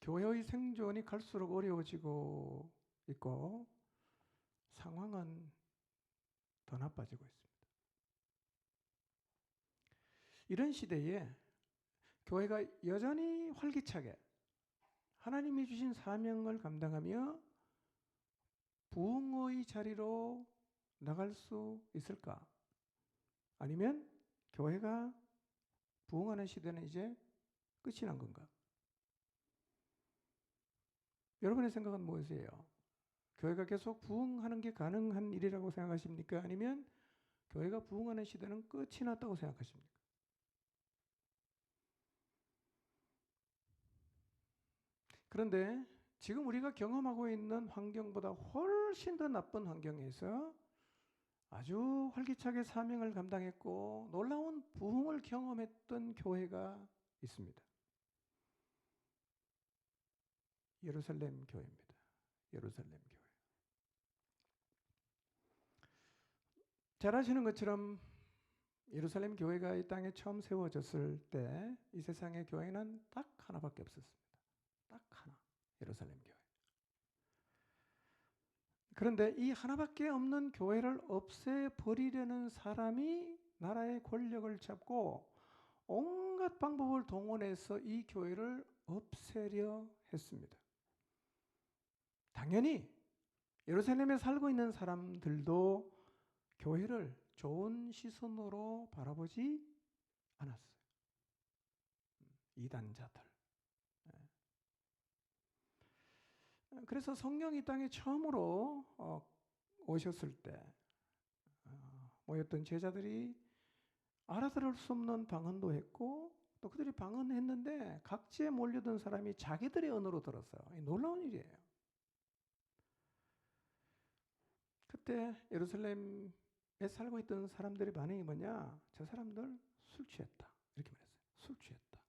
교회의 생존이 갈수록 어려워지고 있고 상황은 더 나빠지고 있습니다. 이런 시대에 교회가 여전히 활기차게 하나님이 주신 사명을 감당하며 부흥의 자리로 나갈 수 있을까? 아니면 교회가 부흥하는 시대는 이제 끝이 난 건가? 여러분의 생각은 무엇이에요? 교회가 계속 부흥하는 게 가능한 일이라고 생각하십니까? 아니면 교회가 부흥하는 시대는 끝이 났다고 생각하십니까? 그런데 지금 우리가 경험하고 있는 환경보다 훨씬 더 나쁜 환경에서 아주 활기차게 사명을 감당했고 놀라운 부흥을 경험했던 교회가 있습니다. 예루살렘 교회입니다. 예루살렘 교회. 잘 아시는 것처럼 예루살렘 교회가 이 땅에 처음 세워졌을 때 이 세상의 교회는 딱 하나밖에 없었습니다. 딱 하나. 예루살렘 교회. 그런데 이 하나밖에 없는 교회를 없애버리려는 사람이 나라의 권력을 잡고 온갖 방법을 동원해서 이 교회를 없애려 했습니다. 당연히 예루살렘에 살고 있는 사람들도 교회를 좋은 시선으로 바라보지 않았어요. 이단자들. 그래서 성령이 땅에 처음으로 오셨을 때 모였던 제자들이 알아들을 수 없는 방언도 했고 또 그들이 방언했는데 각지에 몰려든 사람이 자기들의 언어로 들었어요. 놀라운 일이에요. 그때 예루살렘에 살고 있던 사람들의 반응이 뭐냐? 저 사람들 술 취했다. 이렇게 말했어요. 술 취했다.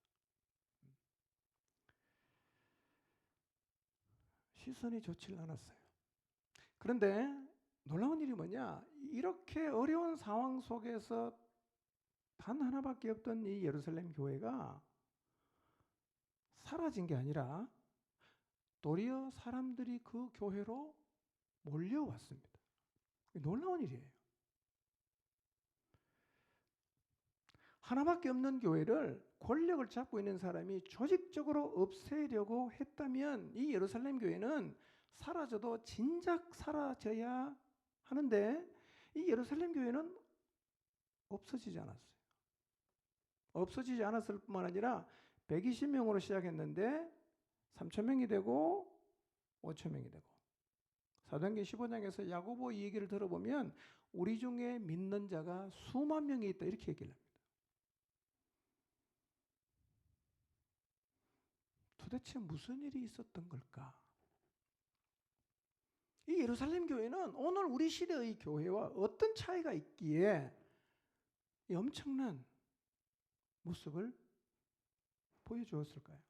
시선이 좋지 않았어요. 그런데 놀라운 일이 뭐냐? 이렇게 어려운 상황 속에서 단 하나밖에 없던 이 예루살렘 교회가 사라진 게 아니라 도리어 사람들이 그 교회로 몰려왔습니다. 놀라운 일이에요. 하나밖에 없는 교회를 권력을 잡고 있는 사람이 조직적으로 없애려고 했다면 이 예루살렘 교회는 사라져도 진작 사라져야 하는데 이 예루살렘 교회는 없어지지 않았어요. 없어지지 않았을 뿐만 아니라 120명으로 시작했는데 3,000명이 되고 5,000명이 되고 사도행전 15장에서 야고보 이 얘기를 들어보면 우리 중에 믿는 자가 수만 명이 있다 이렇게 얘기를 합니다. 도대체 무슨 일이 있었던 걸까? 이 예루살렘 교회는 오늘 우리 시대의 교회와 어떤 차이가 있기에 이 엄청난 모습을 보여주었을까요?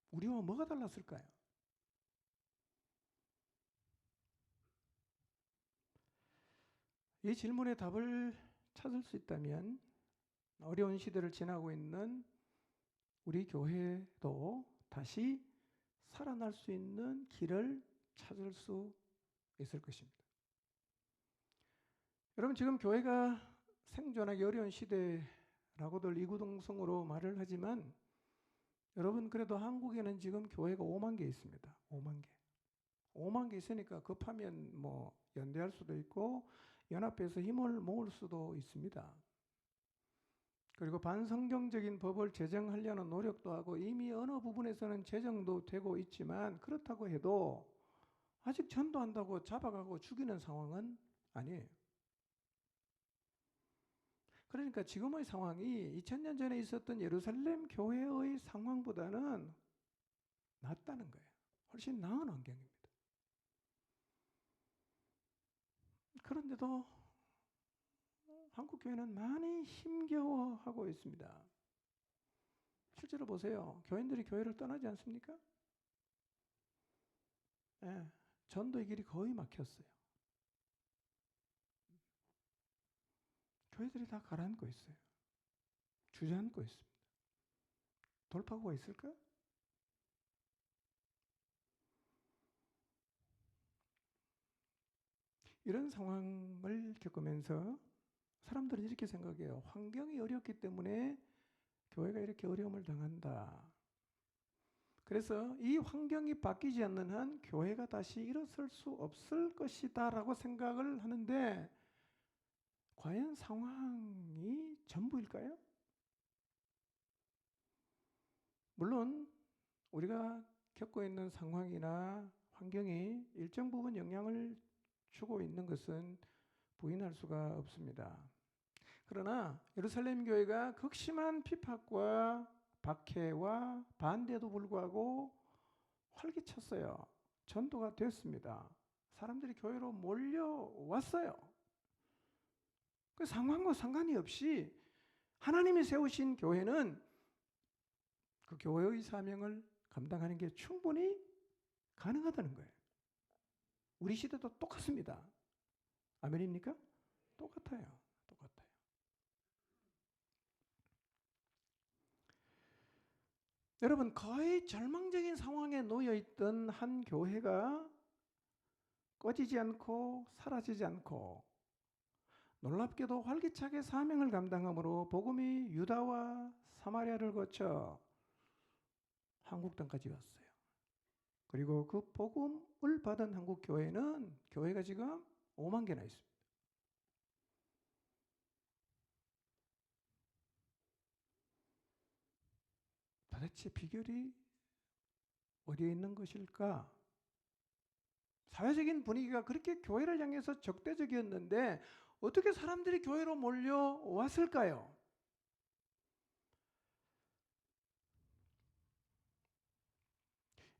우리와 뭐가 달랐을까요? 이 질문에 답을 찾을 수 있다면 어려운 시대를 지나고 있는 우리 교회도 다시 살아날 수 있는 길을 찾을 수 있을 것입니다. 여러분 지금 교회가 생존하기 어려운 시대라고들 이구동성으로 말을 하지만 여러분 그래도 한국에는 지금 교회가 5만 개 있습니다. 5만 개. 5만 개 있으니까 급하면 뭐 연대할 수도 있고 연합해서 힘을 모을 수도 있습니다. 그리고 반성경적인 법을 제정하려는 노력도 하고 이미 어느 부분에서는 제정도 되고 있지만 그렇다고 해도 아직 전도한다고 잡아가고 죽이는 상황은 아니에요. 그러니까 지금의 상황이 2000년 전에 있었던 예루살렘 교회의 상황보다는 낫다는 거예요. 훨씬 나은 환경입니다. 그런데도 한국 교회는 많이 힘겨워하고 있습니다. 실제로 보세요. 교인들이 교회를 떠나지 않습니까? 네, 전도의 길이 거의 막혔어요. 교회들이 다 가라앉고 있어요. 주저앉고 있습니다. 돌파구가 있을까? 이런 상황을 겪으면서 사람들은 이렇게 생각해요. 환경이 어렵기 때문에 교회가 이렇게 어려움을 당한다. 그래서 이 환경이 바뀌지 않는 한 교회가 다시 일어설 수 없을 것이다 라고 생각을 하는데, 과연 상황이 전부일까요? 물론 우리가 겪고 있는 상황이나 환경이 일정 부분 영향을 주고 있는 것은 부인할 수가 없습니다. 그러나 예루살렘 교회가 극심한 핍박과 박해와 반대에도 불구하고 활기찼어요. 전도가 됐습니다. 사람들이 교회로 몰려왔어요. 그 상황과 상관이 없이 하나님이 세우신 교회는 그 교회의 사명을 감당하는 게 충분히 가능하다는 거예요. 우리 시대도 똑같습니다. 아멘입니까? 똑같아요. 똑같아요. 여러분, 거의 절망적인 상황에 놓여 있던 한 교회가 꺼지지 않고 사라지지 않고 놀랍게도 활기차게 사명을 감당함으로 복음이 유다와 사마리아를 거쳐 한국 땅까지 왔어요. 그리고 그 복음을 받은 한국 교회는 교회가 지금 5만 개나 있습니다. 도대체 비결이 어디에 있는 것일까? 사회적인 분위기가 그렇게 교회를 향해서 적대적이었는데 어떻게 사람들이 교회로 몰려왔을까요?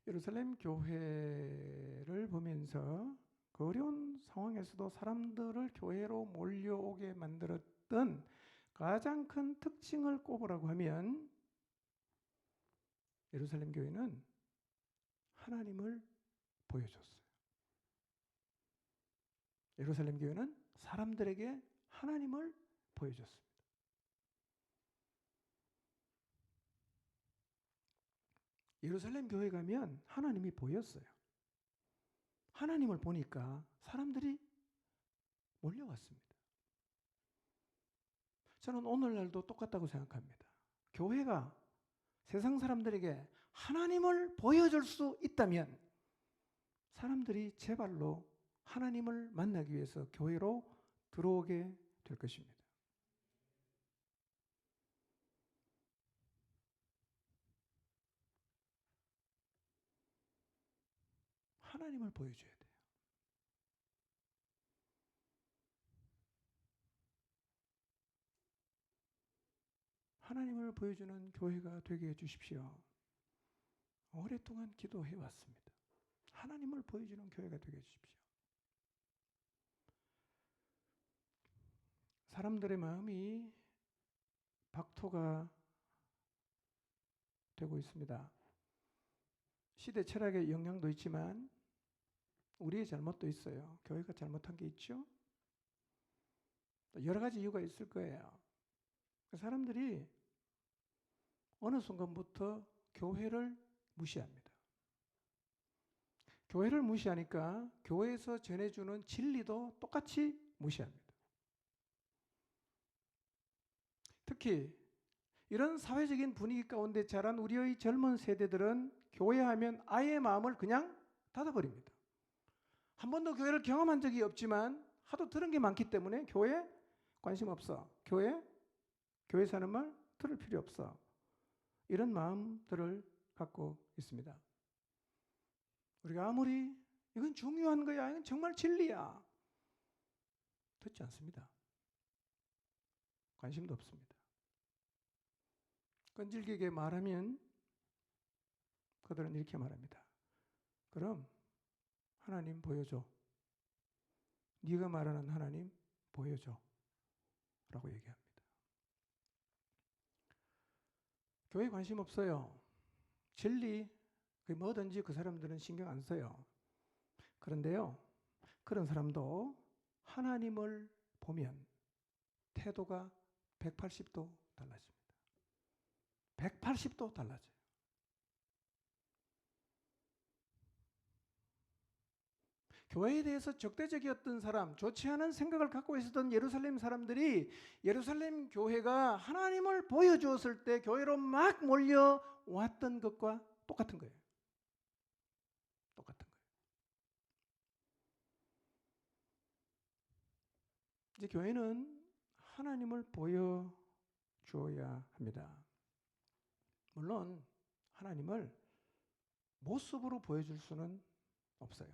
예루살렘 교회를 보면서 그 어려운 상황에서도 사람들을 교회로 몰려오게 만들었던 가장 큰 특징을 꼽으라고 하면 예루살렘 교회는 하나님을 보여줬어요. 예루살렘 교회는 사람들에게 하나님을 보여줬습니다. 예루살렘 교회 가면 하나님이 보였어요. 하나님을 보니까 사람들이 몰려왔습니다. 저는 오늘날도 똑같다고 생각합니다. 교회가 세상 사람들에게 하나님을 보여줄 수 있다면 사람들이 제 발로 하나님을 만나기 위해서 교회로 들어오게 될 것입니다. 하나님을 보여줘야 돼요. 하나님을 보여주는 교회가 되게 해주십시오. 오랫동안 기도해 왔습니다. 하나님을 보여주는 교회가 되게 해주십시오. 사람들의 마음이 박토가 되고 있습니다. 시대 철학의 영향도 있지만 우리의 잘못도 있어요. 교회가 잘못한 게 있죠. 여러 가지 이유가 있을 거예요. 사람들이 어느 순간부터 교회를 무시합니다. 교회를 무시하니까 교회에서 전해주는 진리도 똑같이 무시합니다. 특히 이런 사회적인 분위기 가운데 자란 우리의 젊은 세대들은 교회하면 아예 마음을 그냥 닫아버립니다. 한 번도 교회를 경험한 적이 없지만 하도 들은 게 많기 때문에 교회 관심 없어. 교회 사는 말 들을 필요 없어. 이런 마음들을 갖고 있습니다. 우리가 아무리 이건 중요한 거야, 이건 정말 진리야, 듣지 않습니다. 관심도 없습니다. 끈질기게 말하면 그들은 이렇게 말합니다. 그럼 하나님 보여줘. 네가 말하는 하나님 보여줘. 라고 얘기합니다. 교회에 관심 없어요. 진리, 뭐든지 그 사람들은 신경 안 써요. 그런데요, 그런 사람도 하나님을 보면 태도가 180도 달라집니다. 180도 달라져요. 교회에 대해서 적대적이었던 사람, 좋지 않은 생각을 갖고 있었던 예루살렘 사람들이 예루살렘 교회가 하나님을 보여주었을 때 교회로 막 몰려왔던 것과 똑같은 거예요. 똑같은 거예요. 이제 교회는 하나님을 보여주어야 합니다. 물론 하나님을 모습으로 보여줄 수는 없어요.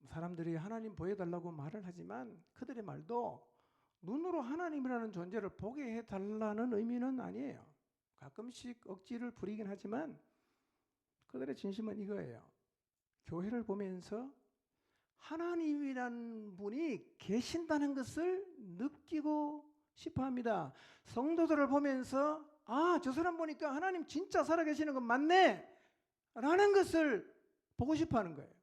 사람들이 하나님 보여달라고 말을 하지만 그들의 말도 눈으로 하나님이라는 존재를 보게 해달라는 의미는 아니에요. 가끔씩 억지를 부리긴 하지만 그들의 진심은 이거예요. 교회를 보면서 하나님이라는 분이 계신다는 것을 느끼고 싶어 합니다. 성도들을 보면서 저 사람 보니까 하나님 진짜 살아계시는 건 맞네 라는 것을 보고 싶어 하는 거예요.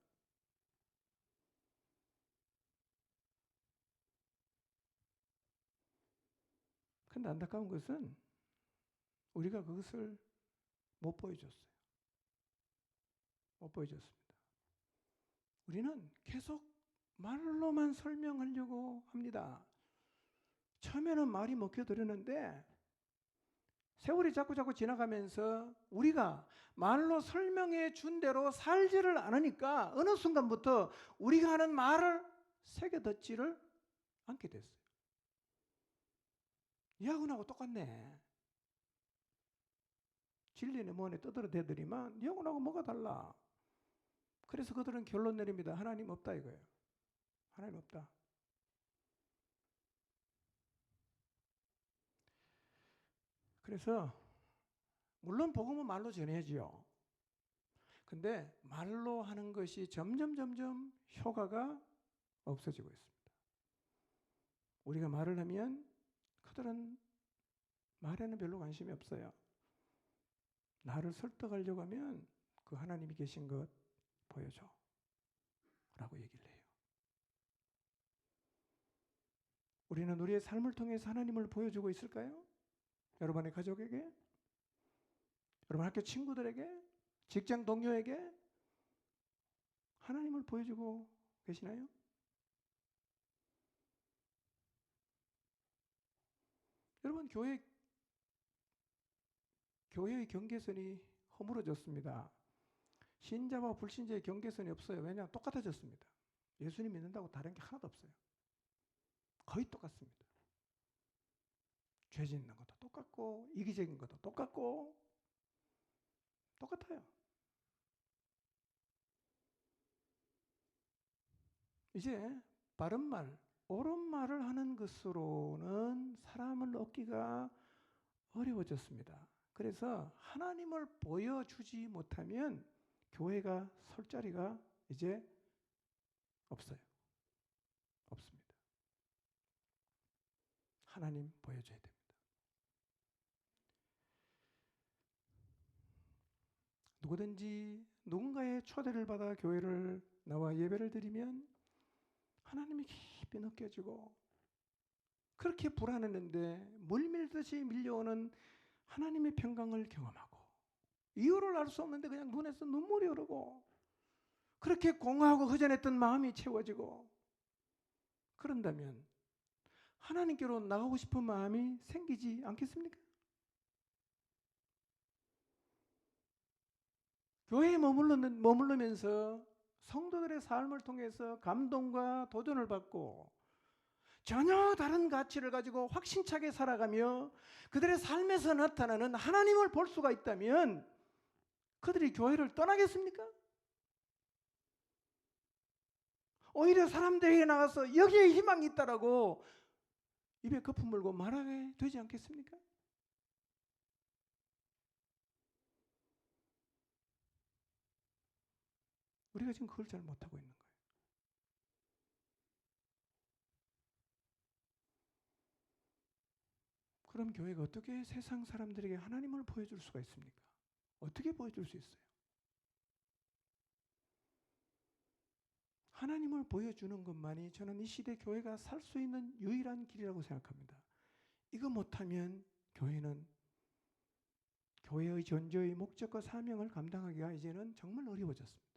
근데 안타까운 것은 우리가 그것을 못 보여줬어요. 못 보여줬습니다. 우리는 계속 말로만 설명하려고 합니다. 처음에는 말이 먹혀들었는데 세월이 자꾸 지나가면서 우리가 말로 설명해 준 대로 살지를 않으니까 어느 순간부터 우리가 하는 말을 새겨 듣지를 않게 됐어요. 여하군하고 똑같네. 진리는 뭐네 떠들어대더니만 여하군하고 뭐가 달라. 그래서 그들은 결론 내립니다. 하나님 없다 이거예요. 하나님 없다. 그래서 물론 복음은 말로 전해야지요. 근데 말로 하는 것이 점점 효과가 없어지고 있습니다. 우리가 말을 하면 그들은 말에는 별로 관심이 없어요. 나를 설득하려고 하면 그 하나님이 계신 것 보여줘 라고 얘기를 해요. 우리는 우리의 삶을 통해서 하나님을 보여주고 있을까요? 여러분의 가족에게, 여러분 학교 친구들에게, 직장 동료에게 하나님을 보여주고 계시나요? 여러분 교회의 경계선이 허물어졌습니다. 신자와 불신자의 경계선이 없어요. 왜냐하면 똑같아졌습니다. 예수님 믿는다고 다른 게 하나도 없어요. 거의 똑같습니다. 죄 짓는 것도 똑같고 이기적인 것도 똑같고 똑같아요. 이제 바른 말, 옳은 말을 하는 것으로는 사람을 얻기가 어려워졌습니다. 그래서 하나님을 보여주지 못하면 교회가 설 자리가 이제 없어요. 없습니다. 하나님 보여줘야 됩니다. 누구든지 누군가의 초대를 받아 교회를 나와 예배를 드리면 하나님이 깊이 느껴지고 그렇게 불안했는데 물밀듯이 밀려오는 하나님의 평강을 경험하고 이유를 알 수 없는데 그냥 눈에서 눈물이 흐르고 그렇게 공허하고 허전했던 마음이 채워지고 그런다면 하나님께로 나가고 싶은 마음이 생기지 않겠습니까? 교회에 머무르면서 성도들의 삶을 통해서 감동과 도전을 받고 전혀 다른 가치를 가지고 확신차게 살아가며 그들의 삶에서 나타나는 하나님을 볼 수가 있다면 그들이 교회를 떠나겠습니까? 오히려 사람들에게 나가서 여기에 희망이 있다라고 입에 거품 물고 말하게 되지 않겠습니까? 우리가 지금 그걸 잘 못하고 있는 거예요. 그럼 교회가 어떻게 세상 사람들에게 하나님을 보여줄 수가 있습니까? 어떻게 보여줄 수 있어요? 하나님을 보여주는 것만이 저는 이 시대 교회가 살 수 있는 유일한 길이라고 생각합니다. 이거 못하면 교회는 교회의 존재의 목적과 사명을 감당하기가 이제는 정말 어려워졌습니다.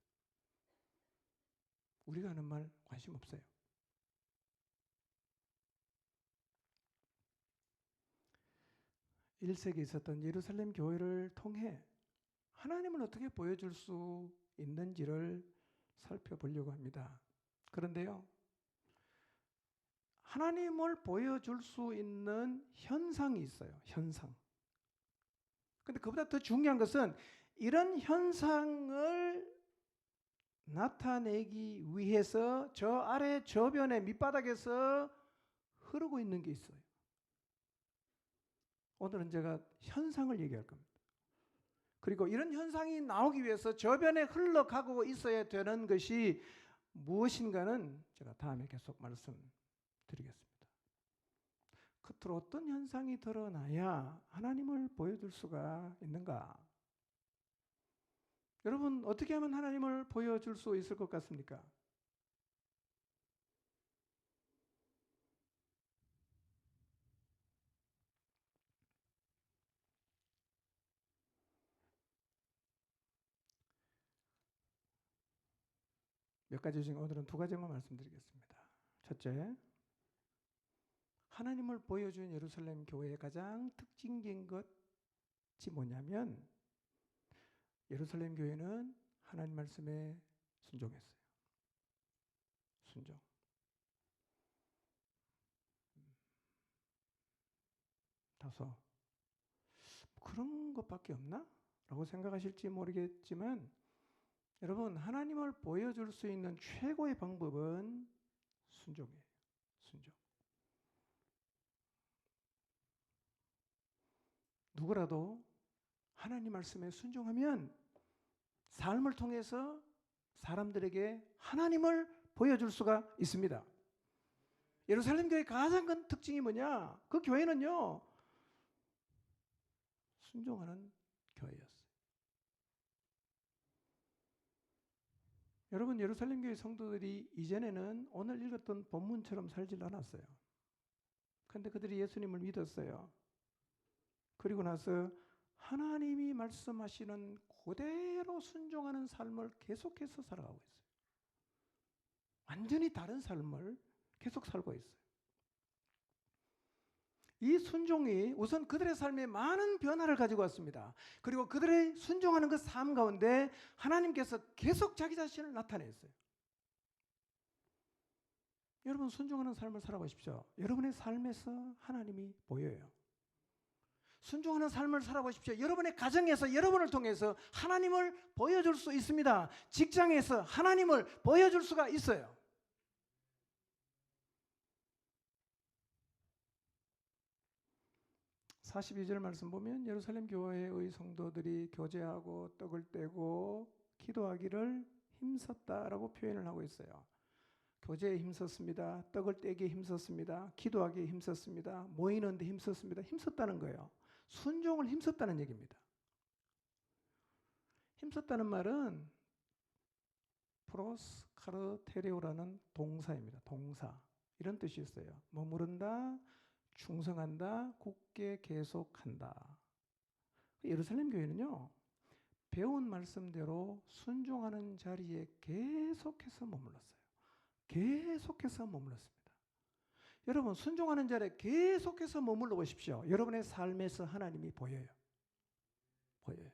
우리가 하는 말 관심 없어요. (1세기에) 있었던 예루살렘 교회를 통해 하나님을 어떻게 보여줄 수 있는지를 살펴보려고 합니다. 그런데요, 하나님을 보여줄 수 있는 현상이 있어요. 현상. 근데 그보다 더 중요한 것은 이런 현상을 나타내기 위해서 저 아래 저변의 밑바닥에서 흐르고 있는 게 있어요. 오늘은 제가 현상을 얘기할 겁니다. 그리고 이런 현상이 나오기 위해서 저변에 흘러가고 있어야 되는 것이 무엇인가는 제가 다음에 계속 말씀드리겠습니다. 끝으로 어떤 현상이 드러나야 하나님을 보여줄 수가 있는가? 여러분, 어떻게 하면 하나님을 보여줄 수 있을 것 같습니까? 몇 가지 중에 오늘은 두 가지만 말씀드리겠습니다. 첫째, 하나님을 보여준 예루살렘 교회의 가장 특징적인 것이 뭐냐면 예루살렘 교회는 하나님 말씀에 순종했어요. 순종. 다소 그런 것밖에 없나? 라고 생각하실지 모르겠지만 여러분, 하나님을 보여줄 수 있는 최고의 방법은 순종이에요. 순종. 누구라도 하나님 말씀에 순종하면 삶을 통해서 사람들에게 하나님을 보여줄 수가 있습니다. 예루살렘 교회의 가장 큰 특징이 뭐냐? 그 교회는요, 순종하는 교회였어요. 여러분, 예루살렘 교회 성도들이 이전에는 오늘 읽었던 본문처럼 살질 않았어요. 그런데 그들이 예수님을 믿었어요. 그리고 나서 하나님이 말씀하시는 그대로 순종하는 삶을 계속해서 살아가고 있어요. 완전히 다른 삶을 계속 살고 있어요. 이 순종이 우선 그들의 삶에 많은 변화를 가지고 왔습니다. 그리고 그들의 순종하는 그 삶 가운데 하나님께서 계속 자기 자신을 나타냈어요. 여러분, 순종하는 삶을 살아보십시오. 여러분의 삶에서 하나님이 보여요. 순종하는 삶을 살아보십시오. 여러분의 가정에서 여러분을 통해서 하나님을 보여줄 수 있습니다. 직장에서 하나님을 보여줄 수가 있어요. (42절) 말씀 보면 예루살렘 교회의 성도들이 교제하고 떡을 떼고 기도하기를 힘썼다라고 표현을 하고 있어요. 교제에 힘썼습니다. 떡을 떼기에 힘썼습니다. 기도하기에 힘썼습니다. 모이는 데 힘썼습니다. 힘썼다는 거예요. 순종을 힘썼다는 얘기입니다. 힘썼다는 말은 프로스 카르테레오라는 동사입니다. 동사. 이런 뜻이 있어요. 머무른다, 충성한다, 굳게 계속한다. 예루살렘 교회는요, 배운 말씀대로 순종하는 자리에 계속해서 머물렀어요. 계속해서 머물렀습니다. 여러분, 순종하는 자리에 계속해서 머물러 보십시오. 여러분의 삶에서 하나님이 보여요. 보여요.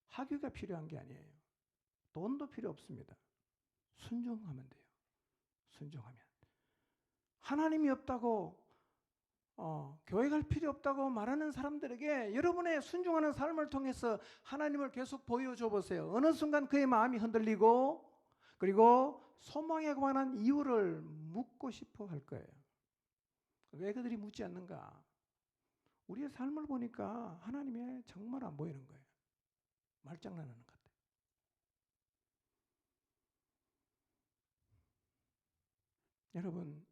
학위가 필요한 게 아니에요. 돈도 필요 없습니다. 순종하면 돼요. 순종하면. 하나님이 없다고 교회 갈 필요 없다고 말하는 사람들에게 여러분의 순종하는 삶을 통해서 하나님을 계속 보여줘 보세요. 어느 순간 그의 마음이 흔들리고 그리고 소망에 관한 이유를 묻고 싶어 할 거예요. 왜 그들이 묻지 않는가? 우리의 삶을 보니까 하나님이 정말 안 보이는 거예요. 말장난하는 것 같아요. 여러분,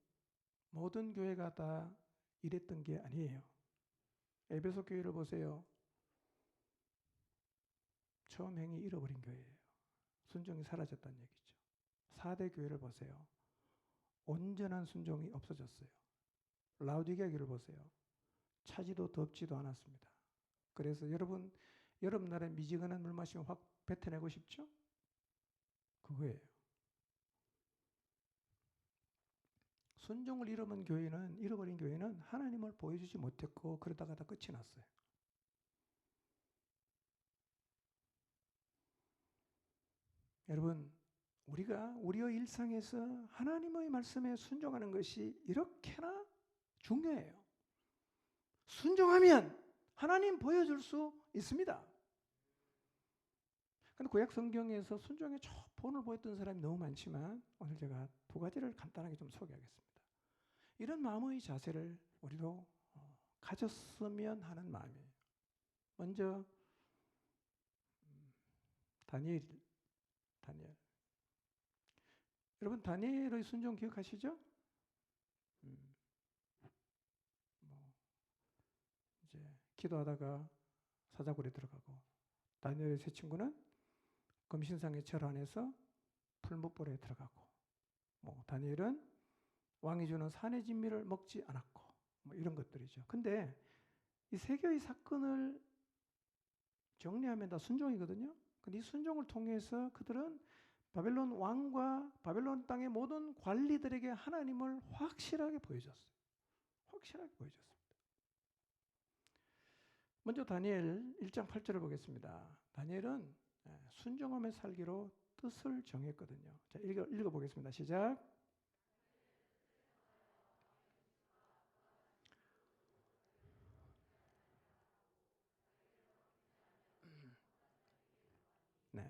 모든 교회가 다 이랬던 게 아니에요. 에베소 교회를 보세요. 처음 행위 잃어버린 교회예요. 순종이 사라졌다는 얘기죠. 4대 교회를 보세요. 온전한 순종이 없어졌어요. 라우디게아 교회를 보세요. 차지도 덥지도 않았습니다. 그래서 여러분 날에 미지근한 물 마시면 확 뱉어내고 싶죠? 그거예요. 순종을 잃어버린 교회는 하나님을 보여주지 못했고 그러다가 다 끝이 났어요. 여러분, 우리가 우리의 일상에서 하나님의 말씀에 순종하는 것이 이렇게나 중요해요. 순종하면 하나님 보여줄 수 있습니다. 근데 구약 성경에서 순종의 본을 보였던 사람이 너무 많지만 오늘 제가 두 가지를 간단하게 좀 소개하겠습니다. 이런 마음의 자세를 우리도 가졌으면 하는 마음이에요. 먼저 다니엘. 여러분 다니엘의 순종 기억하시죠? 이제 기도하다가 사자굴에 들어가고, 다니엘의 세 친구는 금신상의 절 안에서 풀무불에 들어가고, 다니엘은 왕이 주는 산의 진미를 먹지 않았고, 이런 것들이죠. 근데 이 세 개의 사건을 정리하면 다 순종이거든요. 근데 이 순종을 통해서 그들은 바벨론 왕과 바벨론 땅의 모든 관리들에게 하나님을 확실하게 보여줬어요. 확실하게 보여줬습니다. 먼저 다니엘 1장 8절을 보겠습니다. 다니엘은 순종하며 살기로 뜻을 정했거든요. 자, 읽어보겠습니다. 시작. 네.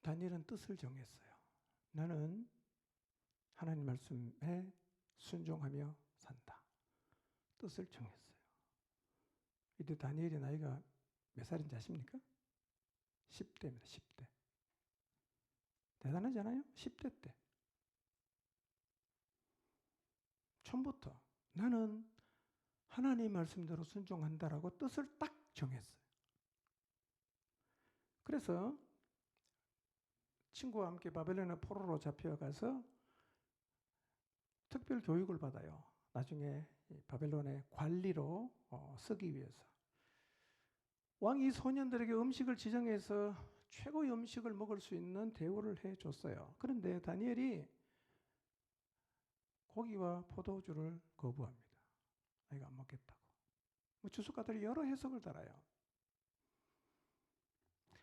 다니엘은 뜻을 정했어요. 나는 하나님 말씀에 순종하며 산다. 뜻을 정했어요. 이때 다니엘의 나이가 몇 살인지 아십니까? 10대입니다. 10대. 대단하지 않아요? 10대 때. 처음부터 나는 하나님 말씀대로 순종한다라고 뜻을 딱 정했어요. 그래서 친구와 함께 바벨론의 포로로 잡혀가서 특별 교육을 받아요. 나중에 바벨론의 관리로 쓰기 위해서. 왕이 소년들에게 음식을 지정해서 최고의 음식을 먹을 수 있는 대우를 해줬어요. 그런데 다니엘이 고기와 포도주를 거부합니다. 이거 안 먹겠다고. 주석가들이 여러 해석을 달아요.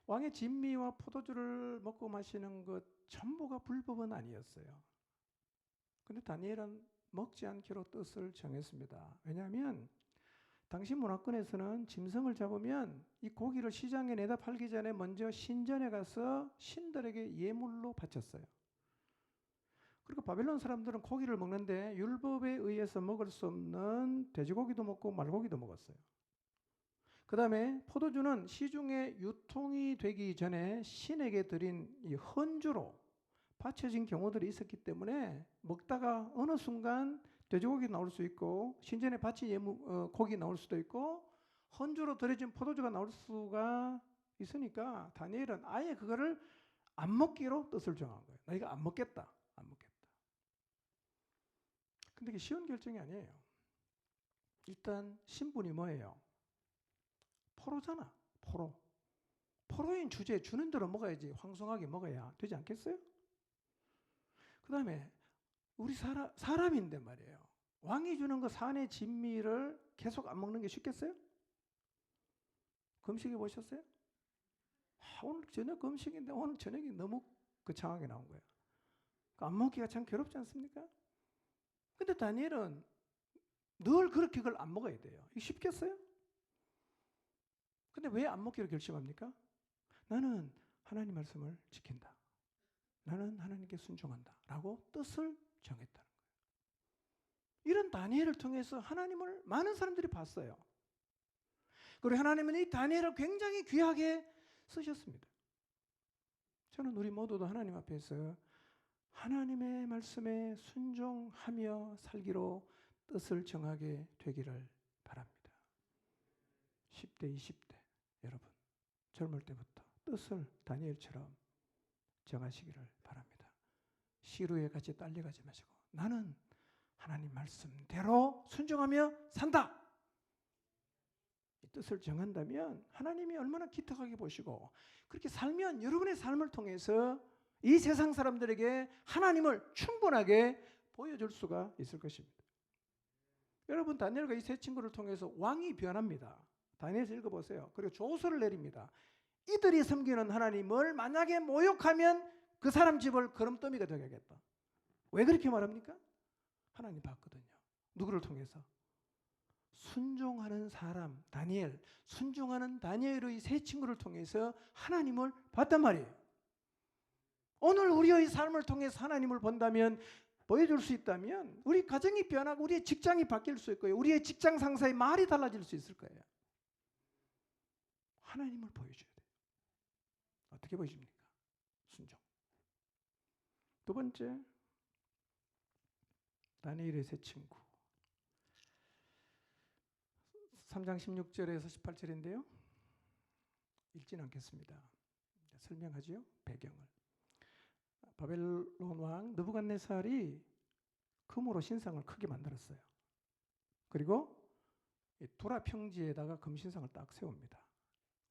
왕의 진미와 포도주를 먹고 마시는 것 전부가 불법은 아니었어요. 근데 다니엘은 먹지 않기로 뜻을 정했습니다. 왜냐하면 당시 문화권에서는 짐승을 잡으면 이 고기를 시장에 내다 팔기 전에 먼저 신전에 가서 신들에게 예물로 바쳤어요. 그리고 바벨론 사람들은 고기를 먹는데 율법에 의해서 먹을 수 없는 돼지고기도 먹고 말고기도 먹었어요. 그 다음에 포도주는 시중에 유통이 되기 전에 신에게 드린 이 헌주로 바쳐진 경우들이 있었기 때문에 먹다가 어느 순간 돼지고기 나올 수 있고 신전에 바친 고기 나올 수도 있고 헌주로 드려진 포도주가 나올 수가 있으니까 다니엘은 아예 그거를 안 먹기로 뜻을 정한 거예요. 나 이거 안 먹겠다. 안 먹겠다. 근데 이게 쉬운 결정이 아니에요. 일단 신분이 뭐예요? 포로잖아. 포로인 주제에 주는 대로 먹어야지. 황송하게 먹어야 되지 않겠어요? 그 다음에 우리 사람인데 말이에요. 왕이 주는 그 산의 진미를 계속 안 먹는 게 쉽겠어요? 금식해 보셨어요? 오늘 저녁 금식인데 오늘 저녁이 너무 거창하게 나온 거예요. 안 먹기가 참 괴롭지 않습니까? 근데 다니엘은 늘 그렇게 그걸 안 먹어야 돼요. 이게 쉽겠어요? 근데 왜 안 먹기로 결심합니까? 나는 하나님 말씀을 지킨다. 나는 하나님께 순종한다. 라고 뜻을 정했다는 거예요. 이런 다니엘을 통해서 하나님을 많은 사람들이 봤어요. 그리고 하나님은 이 다니엘을 굉장히 귀하게 쓰셨습니다. 저는 우리 모두도 하나님 앞에서 하나님의 말씀에 순종하며 살기로 뜻을 정하게 되기를 바랍니다. 10대, 20대 여러분 젊을 때부터 뜻을 다니엘처럼 정하시기를 바랍니다. 시루에 같이 딸려가지 마시고 나는 하나님 말씀대로 순종하며 산다. 이 뜻을 정한다면 하나님이 얼마나 기특하게 보시고 그렇게 살면 여러분의 삶을 통해서 이 세상 사람들에게 하나님을 충분하게 보여줄 수가 있을 것입니다. 여러분, 다니엘과 이 세 친구를 통해서 왕이 변합니다. 다니엘서 읽어보세요. 그리고 조서를 내립니다. 이들이 섬기는 하나님을 만약에 모욕하면 그 사람 집을 거름더미가 되게 하겠다. 왜 그렇게 말합니까? 하나님 봤거든요. 누구를 통해서? 순종하는 사람, 다니엘, 순종하는 다니엘의 세 친구를 통해서 하나님을 봤단 말이에요. 오늘 우리의 삶을 통해서 하나님을 본다면, 보여줄 수 있다면 우리 가정이 변하고 우리의 직장이 바뀔 수 있고요. 우리의 직장 상사의 말이 달라질 수 있을 거예요. 하나님을 보여줘야 돼요. 어떻게 보여줍니까? 순종. 두 번째, 다니엘의 세 친구. 3장 16절에서 18절인데요. 읽지는 않겠습니다. 설명하지요. 배경을. 바벨론 왕 느부갓네살이 금으로 신상을 크게 만들었어요. 그리고 두라 평지에다가 금 신상을 딱 세웁니다.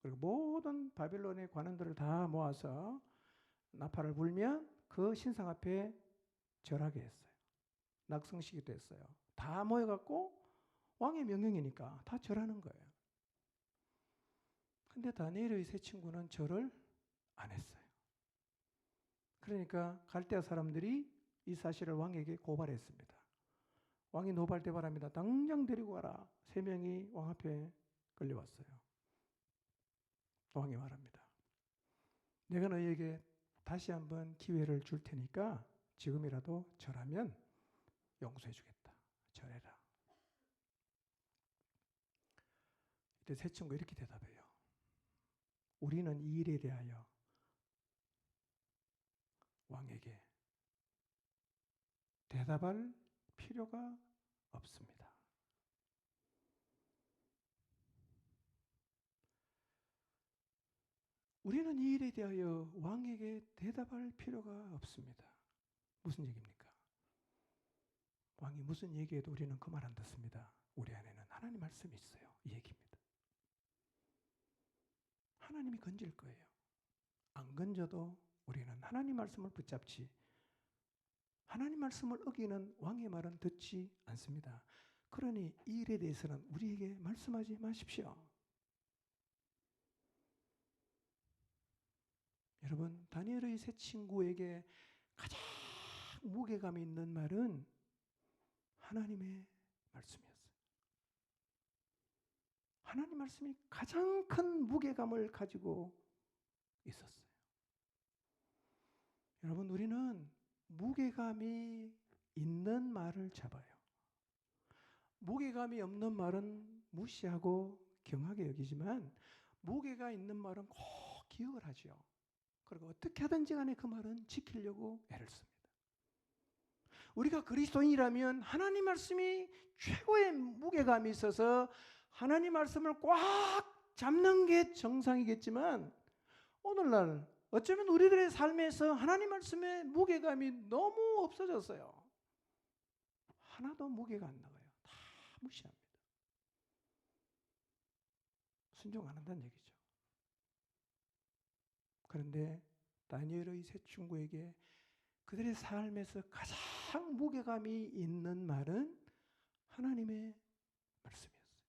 그리고 모든 바벨론의 관원들을 다 모아서 나팔을 불면 그 신상 앞에 절하게 했어요. 낙성식이도 했어요. 다 모여갖고 왕의 명령이니까 다 절하는 거예요. 근데 다니엘의 세 친구는 절을 안 했어요. 그러니까 갈대아 사람들이 이 사실을 왕에게 고발했습니다. 왕이 노발대발합니다. 당장 데리고 가라. 3명이 왕 앞에 끌려왔어요. 왕이 말합니다. 내가 너희에게 다시 한번 기회를 줄 테니까 지금이라도 절하면 용서해 주겠다. 절해라. 이때 세 친구가 이렇게 대답해요. 우리는 이 일에 대하여 왕에게 대답할 필요가 없습니다. 우리는 이 일에 대하여 왕에게 대답할 필요가 없습니다. 무슨 얘기입니까? 왕이 무슨 얘기해도 우리는 그 말 안 듣습니다. 우리 안에는 하나님 말씀이 있어요. 이 얘기입니다. 하나님이 건질 거예요. 안 건져도 우리는 하나님 말씀을 붙잡지 하나님 말씀을 어기는 왕의 말은 듣지 않습니다. 그러니 이 일에 대해서는 우리에게 말씀하지 마십시오. 여러분, 다니엘의 세 친구에게 가장 무게감이 있는 말은 하나님의 말씀이었어요. 하나님 말씀이 가장 큰 무게감을 가지고 있었어요. 여러분, 우리는 무게감이 있는 말을 잡아요. 무게감이 없는 말은 무시하고 경하게 여기지만 무게가 있는 말은 꼭 기억을 하죠. 그리고 어떻게 하든지 간에 그 말은 지키려고 애를 씁니다. 우리가 그리스도인이라면 하나님 말씀이 최고의 무게감이 있어서 하나님 말씀을 꽉 잡는 게 정상이겠지만 오늘날 어쩌면 우리들의 삶에서 하나님 말씀의 무게감이 너무 없어졌어요. 하나도 무게가 안 나가요. 다 무시합니다. 순종 안 한다는 얘기죠. 그런데 다니엘의 세 친구에게 그들의 삶에서 가장 무게감이 있는 말은 하나님의 말씀이었어요.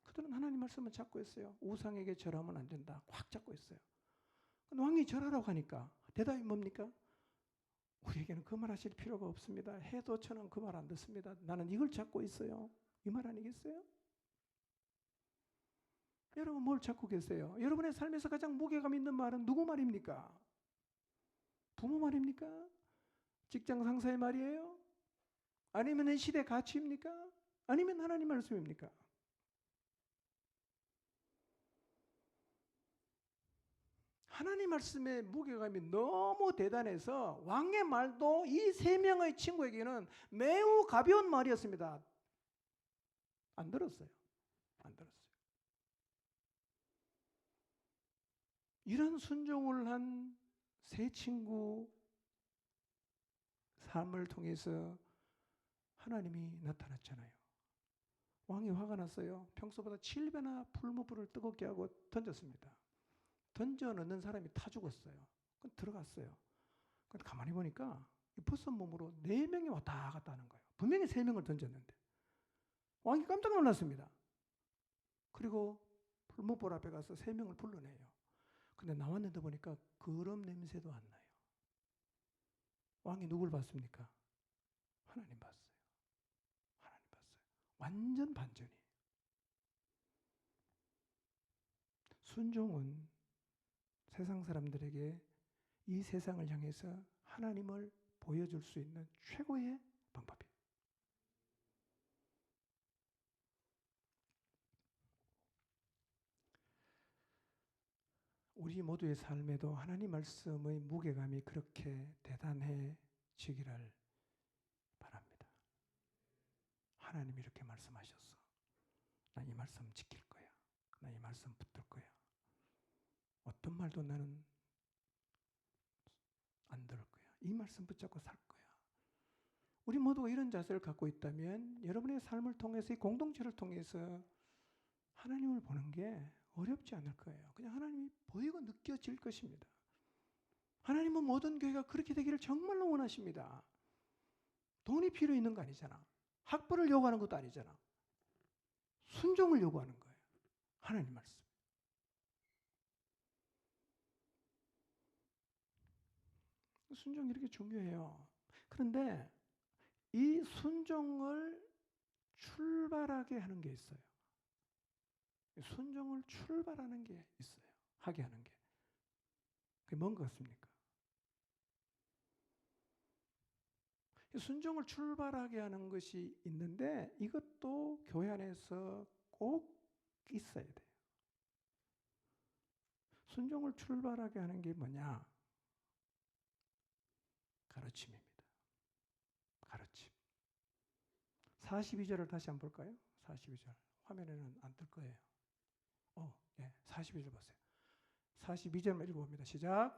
그들은 하나님 말씀을 잡고 있어요. 우상에게 절하면 안 된다. 꽉 잡고 있어요. 왕이 절하라고 하니까 대답이 뭡니까? 우리에게는 그 말 하실 필요가 없습니다. 해도 저는 그 말 안 듣습니다. 나는 이걸 잡고 있어요. 이 말 아니겠어요? 여러분 뭘 찾고 계세요? 여러분의 삶에서 가장 무게감 있는 말은 누구 말입니까? 부모 말입니까? 직장 상사의 말이에요? 아니면 이 시대 가치입니까? 아니면 하나님 말씀입니까? 하나님 말씀의 무게감이 너무 대단해서 왕의 말도 이 3명의 친구에게는 매우 가벼운 말이었습니다. 안 들었어요. 안 들었어요. 이런 순종을 한 세 친구 삶을 통해서 하나님이 나타났잖아요. 왕이 화가 났어요. 평소보다 7배나 풀무불을 뜨겁게 하고 던졌습니다. 던져 넣는 사람이 타 죽었어요. 그럼 들어갔어요. 근데 가만히 보니까 이 벗은 몸으로 4명이 왔다 갔다 하는 거예요. 분명히 3명을 던졌는데. 왕이 깜짝 놀랐습니다. 그리고 풀무불 앞에 가서 3명을 불러내요. 근데 나왔는데 보니까 거름 냄새도 안 나요. 왕이 누굴 봤습니까? 하나님 봤어요. 하나님 봤어요. 완전 반전이. 순종은 세상 사람들에게 이 세상을 향해서 하나님을 보여줄 수 있는 최고의 방법이에요. 우리 모두의 삶에도 하나님 말씀의 무게감이 그렇게 대단해지기를 바랍니다. 하나님이 이렇게 말씀하셨어. 나 이 말씀 지킬 거야. 나 이 말씀 붙들 거야. 어떤 말도 나는 안 들을 거야. 이 말씀 붙잡고 살 거야. 우리 모두가 이런 자세를 갖고 있다면 여러분의 삶을 통해서 이 공동체를 통해서 하나님을 보는 게 어렵지 않을 거예요. 그냥 하나님이 보이고 느껴질 것입니다. 하나님은 모든 교회가 그렇게 되기를 정말로 원하십니다. 돈이 필요 있는 거 아니잖아. 학벌을 요구하는 것도 아니잖아. 순종을 요구하는 거예요. 하나님 말씀. 순종이 이렇게 중요해요. 그런데 이 순종을 출발하게 하는 게 있어요. 순종을 출발하는 게 있어요. 하게 하는 게. 그게 뭔 것 같습니까? 순종을 출발하게 하는 것이 있는데 이것도 교회 안에서 꼭 있어야 돼요. 순종을 출발하게 하는 게 뭐냐? 가르침입니다. 가르침. 42절을 다시 한번 볼까요? 42절. 화면에는 안 뜰 거예요. 예, 42절 보세요. 42절만 읽어봅니다. 시작.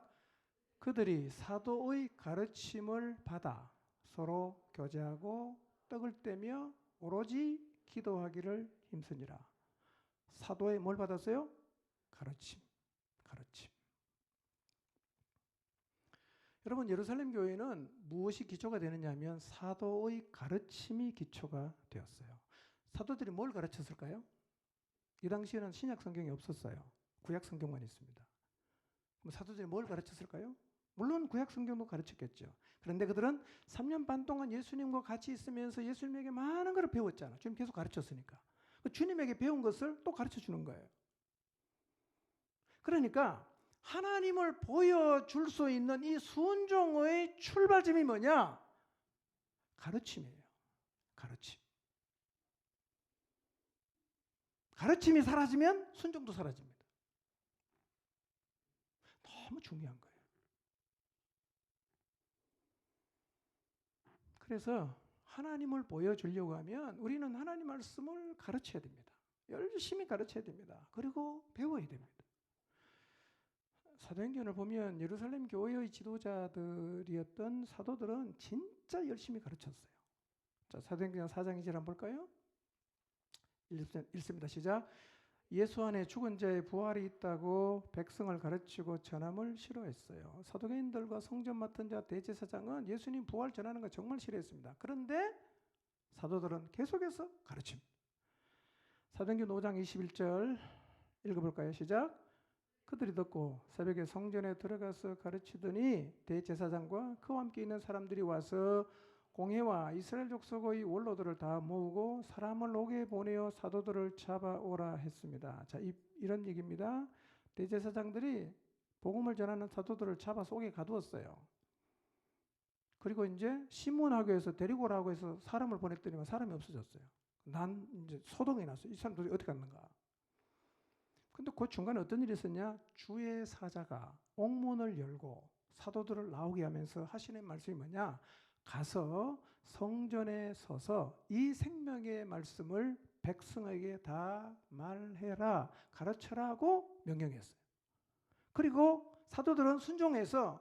그들이 사도의 가르침을 받아 서로 교제하고 떡을 떼며 오로지 기도하기를 힘쓰니라. 사도의 뭘 받았어요? 가르침. 가르침. 여러분, 예루살렘 교회는 무엇이 기초가 되느냐 하면 사도의 가르침이 기초가 되었어요. 사도들이 뭘 가르쳤을까요? 이 당시에는 신약 성경이 없었어요. 구약 성경만 있습니다. 그럼 사도들이 뭘 가르쳤을까요? 물론 구약 성경도 가르쳤겠죠. 그런데 그들은 3년 반 동안 예수님과 같이 있으면서 예수님에게 많은 걸 배웠잖아. 주님 계속 가르쳤으니까. 주님에게 배운 것을 또 가르쳐 주는 거예요. 그러니까 하나님을 보여줄 수 있는 이 순종의 출발점이 뭐냐? 가르침이에요. 가르침. 가르침이 사라지면 순종도 사라집니다. 너무 중요한 거예요. 그래서 하나님을 보여주려고 하면 우리는 하나님 말씀을 가르쳐야 됩니다. 열심히 가르쳐야 됩니다. 그리고 배워야 됩니다. 사도행전을 보면 예루살렘 교회의 지도자들이었던 사도들은 진짜 열심히 가르쳤어요. 자, 사도행전 4장 2절 한번 볼까요? 읽습니다. 시작. 예수 안에 죽은 자의 부활이 있다고 백성을 가르치고 전함을 싫어했어요. 사도계인들과 성전 맡은 자 대제사장은 예수님 부활 전하는 거 정말 싫어했습니다. 그런데 사도들은 계속해서 가르칩니다. 사도행전 5장 21절 읽어볼까요? 시작. 그들이 듣고 새벽에 성전에 들어가서 가르치더니 대제사장과 그와 함께 있는 사람들이 와서 공회와 이스라엘 족속의 원로들을 다 모으고 사람을 옥에 보내어 사도들을 잡아오라 했습니다. 자, 이런 얘기입니다. 대제사장들이 복음을 전하는 사도들을 잡아서 옥에 가두었어요. 그리고 이제 신문하교에서 데리고 오라고 해서 사람을 보냈더니 사람이 없어졌어요. 난 이제 소동이 났어요. 이 사람들이 어떻게 갔는가? 근데 그 중간에 어떤 일이 있었냐? 주의 사자가 옥문을 열고 사도들을 나오게 하면서 하시는 말씀이 뭐냐? 가서 성전에 서서 이 생명의 말씀을 백성에게 다 말해라, 가르쳐라고 명령했어요. 그리고 사도들은 순종해서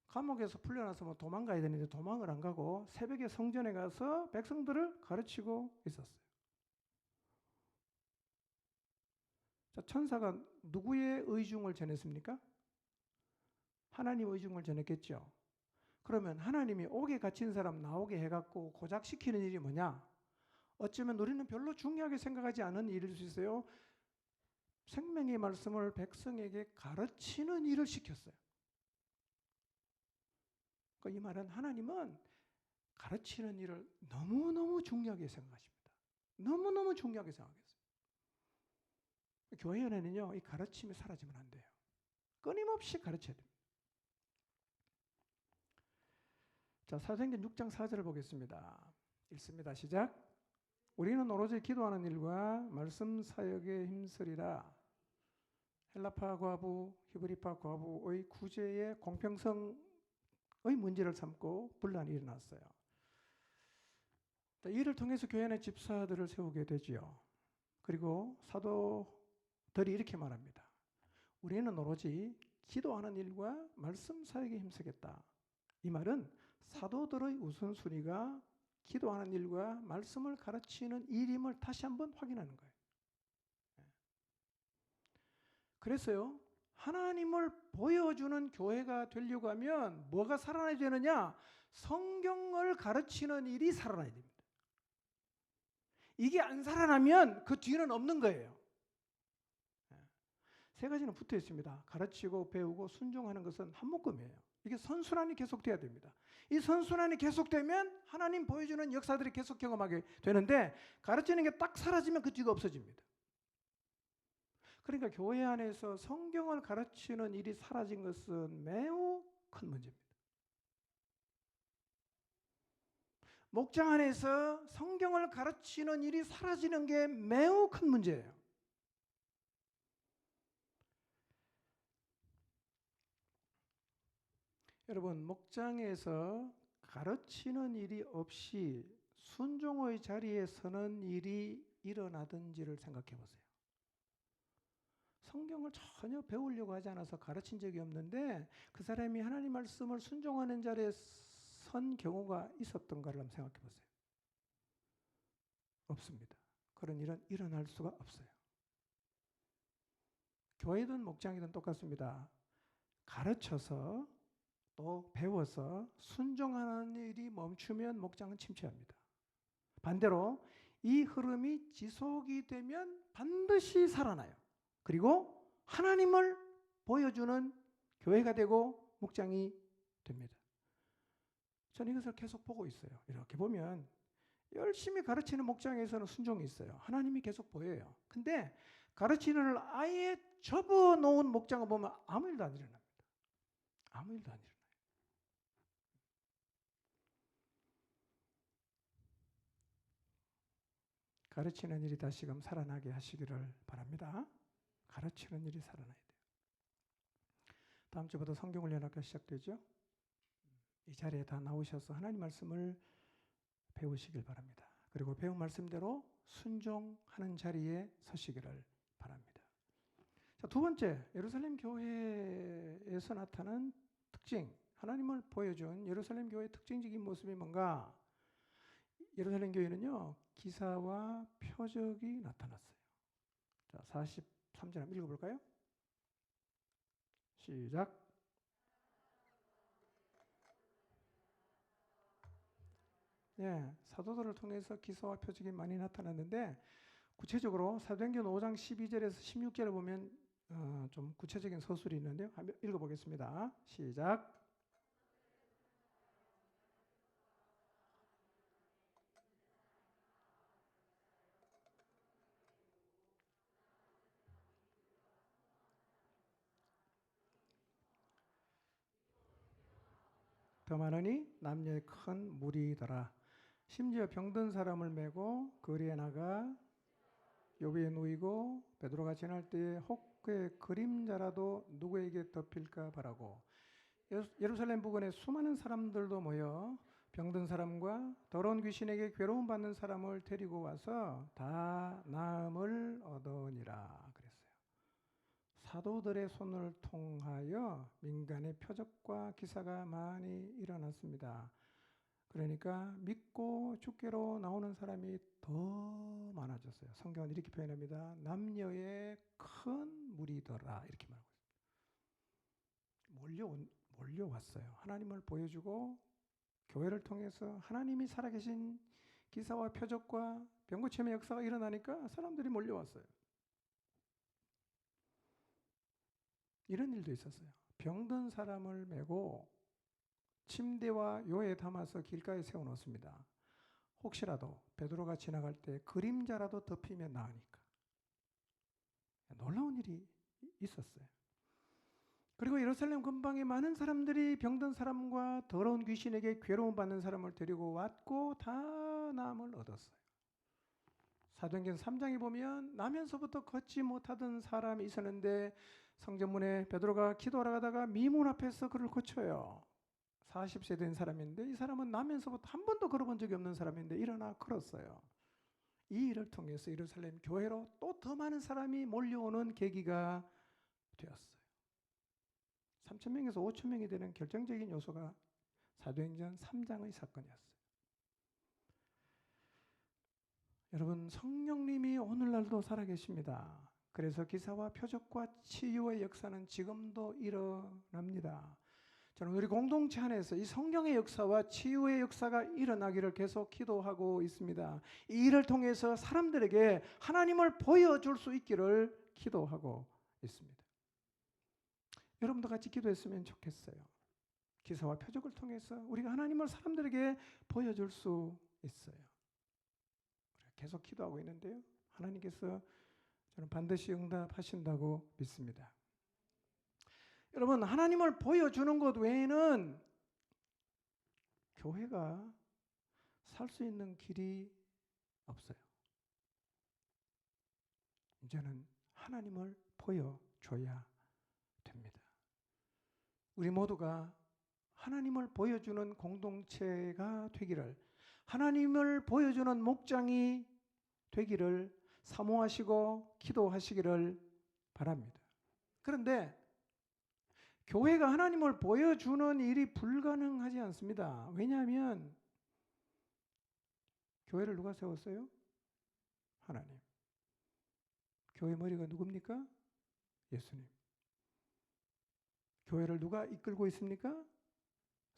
감옥에서 풀려나서 뭐 도망가야 되는데 도망을 안 가고 새벽에 성전에 가서 백성들을 가르치고 있었어요. 자, 천사가 누구의 의중을 전했습니까? 하나님 의중을 전했겠죠. 그러면 하나님이 옥에 갇힌 사람 나오게 해갖고 고작시키는 일이 뭐냐? 어쩌면 우리는 별로 중요하게 생각하지 않은 일일 수 있어요. 생명의 말씀을 백성에게 가르치는 일을 시켰어요. 그러니까 이 말은 하나님은 가르치는 일을 너무너무 중요하게 생각하십니다. 너무너무 중요하게 생각했어요. 교회 안에는요, 이 가르침이 사라지면 안 돼요. 끊임없이 가르쳐야 됩니다. 자, 사도행전 6장 4절을 보겠습니다. 읽습니다. 시작. 우리는 오로지 기도하는 일과 말씀 사역에 힘쓰리라. 헬라파 과부, 히브리파 과부의 구제의 공평성의 문제를 삼고 분란이 일어났어요. 이를 통해서 교회 안에 집사들을 세우게 되지요. 그리고 사도들이 이렇게 말합니다. 우리는 오로지 기도하는 일과 말씀 사역에 힘쓰겠다. 이 말은 사도들의 우선순위가 기도하는 일과 말씀을 가르치는 일임을 다시 한번 확인하는 거예요. 그래서요, 하나님을 보여주는 교회가 되려고 하면 뭐가 살아나야 되느냐? 성경을 가르치는 일이 살아나야 됩니다. 이게 안 살아나면 그 뒤는 없는 거예요. 세 가지는 붙어 있습니다. 가르치고 배우고 순종하는 것은 한 묶음이에요. 이게 선순환이 계속돼야 됩니다. 이 선순환이 계속되면 하나님 보여주는 역사들이 계속 경험하게 되는데 가르치는 게 딱 사라지면 그 뒤가 없어집니다. 그러니까 교회 안에서 성경을 가르치는 일이 사라진 것은 매우 큰 문제입니다. 목장 안에서 성경을 가르치는 일이 사라지는 게 매우 큰 문제예요. 여러분, 목장에서 가르치는 일이 없이 순종의 자리에 서는 일이 일어나든지를 생각해 보세요. 성경을 전혀 배우려고 하지 않아서 가르친 적이 없는데 그 사람이 하나님 말씀을 순종하는 자리에 선 경우가 있었던가를 한번 생각해 보세요. 없습니다. 그런 일은 일어날 수가 없어요. 교회든 목장이든 똑같습니다. 가르쳐서 또 배워서 순종하는 일이 멈추면 목장은 침체합니다. 반대로 이 흐름이 지속이 되면 반드시 살아나요. 그리고 하나님을 보여주는 교회가 되고 목장이 됩니다. 저는 이것을 계속 보고 있어요. 이렇게 보면 열심히 가르치는 목장에서는 순종이 있어요. 하나님이 계속 보여요. 근데 가르치는 걸 아예 접어놓은 목장을 보면 아무 일도 안 일어납니다. 아무 일도 안 일어나요. 가르치는 일이 다시금 살아나게 하시기를 바랍니다. 가르치는 일이 살아나야 돼요. 다음 주부터 성경을 연합과 시작되죠. 이 자리에 다 나오셔서 하나님 말씀을 배우시길 바랍니다. 그리고 배운 말씀대로 순종하는 자리에 서시기를 바랍니다. 자, 두 번째, 예루살렘 교회에서 나타난 특징, 하나님을 보여준 예루살렘 교회의 특징적인 모습이 뭔가? 예루살렘 교회는요, 기사와 표적이 나타났어요. 자, 43절 한번 읽어볼까요? 시작. 네, 사도들을 통해서 기사와 표적이 많이 나타났는데 구체적으로 사도행전 5장 12절에서 16절을 보면 좀 구체적인 서술이 있는데요. 한번 읽어보겠습니다. 시작. 더 많으니 남녀의 큰 무리더라. 심지어 병든 사람을 메고 거리에 나가 요비에 누이고 베드로가 지날 때에 혹의 그림자라도 누구에게 덮일까 바라고 예루살렘 부근에 수많은 사람들도 모여 병든 사람과 더러운 귀신에게 괴로움 받는 사람을 데리고 와서 다 나음을 얻으니라 그랬어요. 사도들의 손을 통하여 민간의 표적과 기사가 많이 일어났습니다. 그러니까 믿고 주께로 나오는 사람이 더 많아졌어요. 성경은 이렇게 표현합니다. 남녀의 큰 무리더라 이렇게 말하고 있습니다. 몰려왔어요. 하나님을 보여주고 교회를 통해서 하나님이 살아계신 기사와 표적과 병고침의 역사가 일어나니까 사람들이 몰려왔어요. 이런 일도 있었어요. 병든 사람을 메고 침대와 요에 담아서 길가에 세워놓습니다. 혹시라도 베드로가 지나갈 때 그림자라도 덮이면 나으니까. 놀라운 일이 있었어요. 그리고 예루살렘 근방에 많은 사람들이 병든 사람과 더러운 귀신에게 괴로움 받는 사람을 데리고 왔고 다 나음을 얻었어요. 사도행전 3장에 보면 나면서부터 걷지 못하던 사람이 있었는데 성전문에 베드로가 기도하러 가다가 미문 앞에서 그를 고쳐요. 40세 된 사람인데 이 사람은 나면서부터 한 번도 걸어본 적이 없는 사람인데 일어나 걸었어요. 이 일을 통해서 예루살렘 교회로 또 더 많은 사람이 몰려오는 계기가 되었어요. 3,000명에서 5,000명이 되는 결정적인 요소가 사도행전 3장의 사건이었어요. 여러분, 성령님이 오늘날도 살아계십니다. 그래서 기사와 표적과 치유의 역사는 지금도 일어납니다. 저는 우리 공동체 안에서 이 성령의 역사와 치유의 역사가 일어나기를 계속 기도하고 있습니다. 이 일을 통해서 사람들에게 하나님을 보여줄 수 있기를 기도하고 있습니다. 여러분도 같이 기도했으면 좋겠어요. 기사와 표적을 통해서 우리가 하나님을 사람들에게 보여줄 수 있어요. 계속 기도하고 있는데요. 하나님께서 저는 반드시 응답하신다고 믿습니다. 여러분, 하나님을 보여주는 것 외에는 교회가 살 수 있는 길이 없어요. 이제는 하나님을 보여줘야 됩니다. 우리 모두가 하나님을 보여주는 공동체가 되기를, 하나님을 보여주는 목장이 되기를 사모하시고 기도하시기를 바랍니다. 그런데 교회가 하나님을 보여주는 일이 불가능하지 않습니다. 왜냐하면 교회를 누가 세웠어요? 하나님. 교회 머리가 누굽니까? 예수님. 교회를 누가 이끌고 있습니까?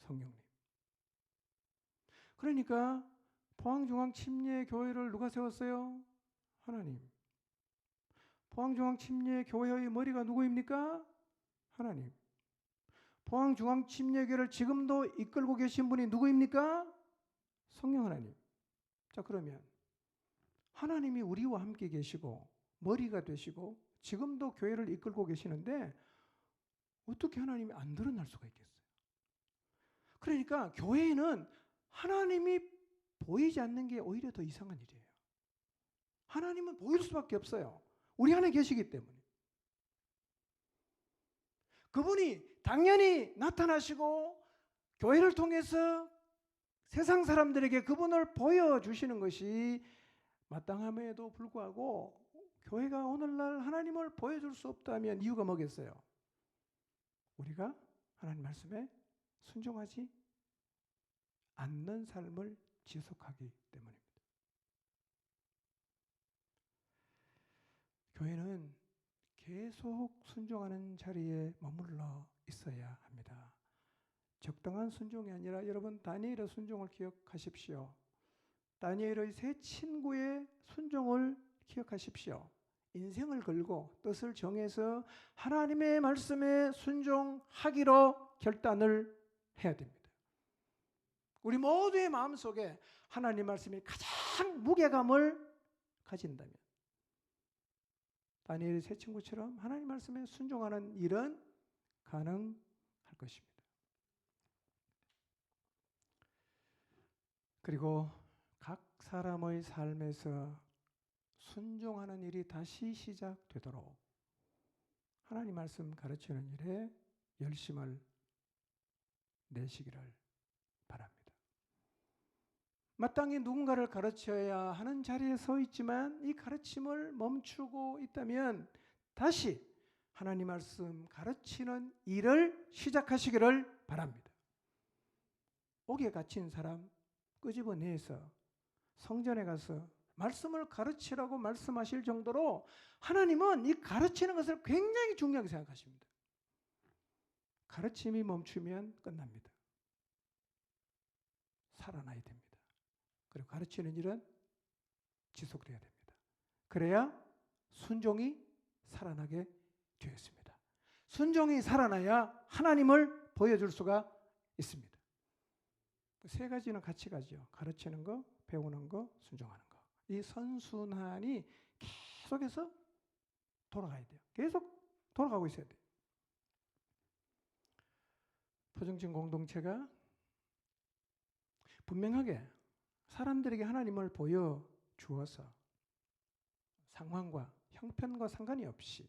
성령님. 그러니까 포항중앙침례교회를 누가 세웠어요? 하나님. 포항중앙침례교회의 머리가 누구입니까? 하나님. 포항중앙침례교회를 지금도 이끌고 계신 분이 누구입니까? 성령 하나님. 자, 그러면 하나님이 우리와 함께 계시고 머리가 되시고 지금도 교회를 이끌고 계시는데 어떻게 하나님이 안 드러날 수가 있겠어요? 그러니까 교회에는 하나님이 보이지 않는 게 오히려 더 이상한 일이에요. 하나님은 보일 수밖에 없어요. 우리 안에 계시기 때문에. 그분이 당연히 나타나시고 교회를 통해서 세상 사람들에게 그분을 보여주시는 것이 마땅함에도 불구하고 교회가 오늘날 하나님을 보여줄 수 없다면 이유가 뭐겠어요? 우리가 하나님 말씀에 순종하지 않는 삶을 지속하기 때문입니다. 교회는 계속 순종하는 자리에 머물러 있어야 합니다. 적당한 순종이 아니라 여러분 다니엘의 순종을 기억하십시오. 다니엘의 세 친구의 순종을 기억하십시오. 인생을 걸고 뜻을 정해서 하나님의 말씀에 순종하기로 결단을 해야 됩니다. 우리 모두의 마음속에 하나님 말씀이 가장 무게감을 가진다면 다니엘의 세 친구처럼 하나님 말씀에 순종하는 일은 가능할 것입니다. 그리고 각 사람의 삶에서 순종하는 일이 다시 시작되도록 하나님 말씀 가르치는 일에 열심을 내시기를 바랍니다. 마땅히 누군가를 가르쳐야 하는 자리에 서 있지만 이 가르침을 멈추고 있다면 다시 하나님 말씀 가르치는 일을 시작하시기를 바랍니다. 옥에 갇힌 사람 끄집어내서 성전에 가서 말씀을 가르치라고 말씀하실 정도로 하나님은 이 가르치는 것을 굉장히 중요하게 생각하십니다. 가르침이 멈추면 끝납니다. 살아나야 됩니다. 그리고 가르치는 일은 지속돼야 됩니다. 그래야 순종이 살아나게 되었습니다. 순종이 살아나야 하나님을 보여줄 수가 있습니다. 세 가지는 같이 가죠. 가르치는 거, 배우는 거, 순종하는 거. 이 선순환이 계속해서 돌아가야 돼요. 계속 돌아가고 있어야 돼요. 포정진 공동체가 분명하게 사람들에게 하나님을 보여주어서 상황과 형편과 상관이 없이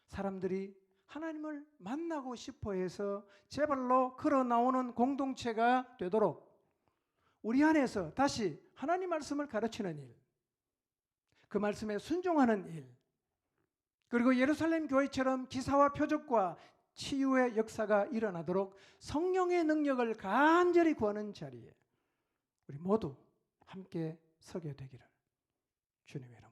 사람들이 하나님을 만나고 싶어 해서 제발로 걸어 나오는 공동체가 되도록 우리 안에서 다시 하나님 말씀을 가르치는 일, 그 말씀에 순종하는 일, 그리고 예루살렘 교회처럼 기사와 표적과 치유의 역사가 일어나도록 성령의 능력을 간절히 구하는 자리에 우리 모두 함께 서게 되기를 주님의 이름으로